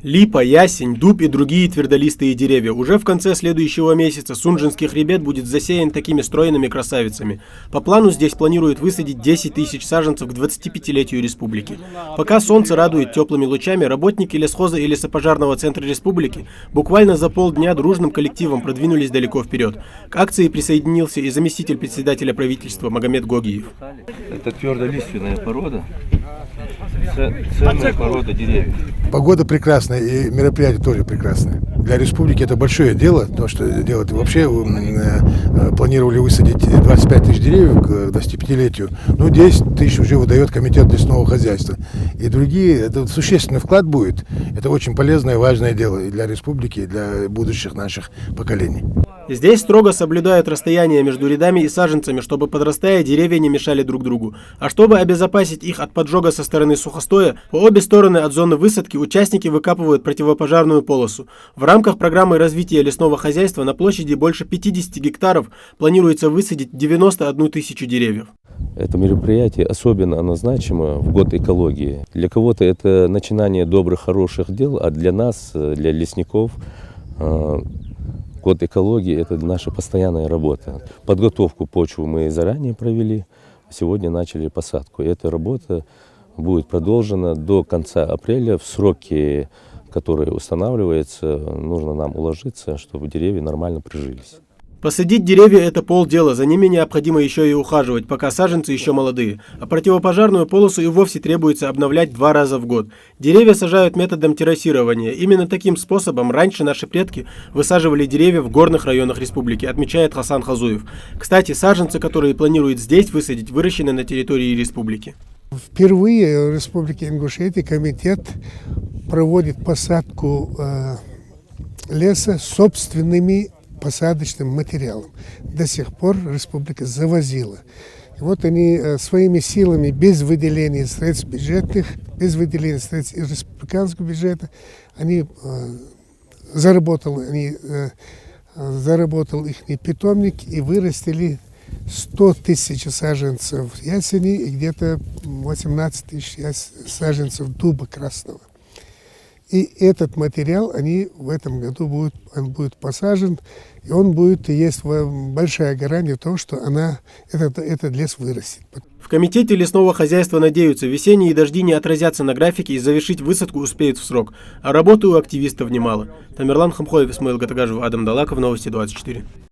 Липа, ясень, дуб и другие твердолистые деревья. Уже в конце следующего месяца Сунжинский хребет будет засеян такими стройными красавицами. По плану здесь планируют высадить 10 тысяч саженцев к 25-летию республики. Пока солнце радует теплыми лучами, работники лесхоза и лесопожарного центра республики буквально за полдня дружным коллективом продвинулись далеко вперед. К акции присоединился и заместитель председателя правительства Магомед Гогиев. Это твердолиственная порода, ценная порода деревьев. Погода прекрасная и мероприятие тоже прекрасное. Для республики это большое дело, то, что делать. Вообще планировали высадить 25 тысяч деревьев к 25-летию, но 10 тысяч уже выдает комитет лесного хозяйства. И другие, это существенный вклад будет. Это очень полезное и важное дело и для республики, и для будущих наших поколений. Здесь строго соблюдают расстояние между рядами и саженцами, чтобы, подрастая, деревья не мешали друг другу. А чтобы обезопасить их от поджога со стороны сухостоя, по обе стороны от зоны высадки участники выкапывают противопожарную полосу. В рамках программы развития лесного хозяйства на площади больше 50 гектаров планируется высадить 91 тысячу деревьев. Это мероприятие особенно оно значимо в год экологии. Для кого-то это начинание добрых, хороших дел, а для нас, для лесников, год экологии – это наша постоянная работа. Подготовку почвы мы заранее провели, сегодня начали посадку. И эта работа будет продолжена до конца апреля. В сроки, которые устанавливаются, нужно нам уложиться, чтобы деревья нормально прижились. Посадить деревья – это полдела, за ними необходимо еще и ухаживать, пока саженцы еще молодые. А противопожарную полосу и вовсе требуется обновлять 2 раза в год. Деревья сажают методом террасирования. Именно таким способом раньше наши предки высаживали деревья в горных районах республики, отмечает Хасан Хазуев. Кстати, саженцы, которые планируют здесь высадить, выращены на территории республики. Впервые в Республике Ингушетия комитет проводит посадку леса собственными посадочным материалом. До сих пор республика завозила. И вот они своими силами, без выделения средств бюджетных, без выделения средств из республиканского бюджета, они заработал их питомник и вырастили 100 тысяч саженцев ясени и где-то 18 тысяч саженцев дуба красного. И этот материал в этом году будет посажен, и он будет, есть большая гарантия того, что этот лес вырастет. В комитете лесного хозяйства надеются, весенние дожди не отразятся на графике и завершить высадку успеют в срок. А работы у активистов немало. Тамерлан Хамхоев, Исмаил Гатагажев, Адам Далаков, Новости 24.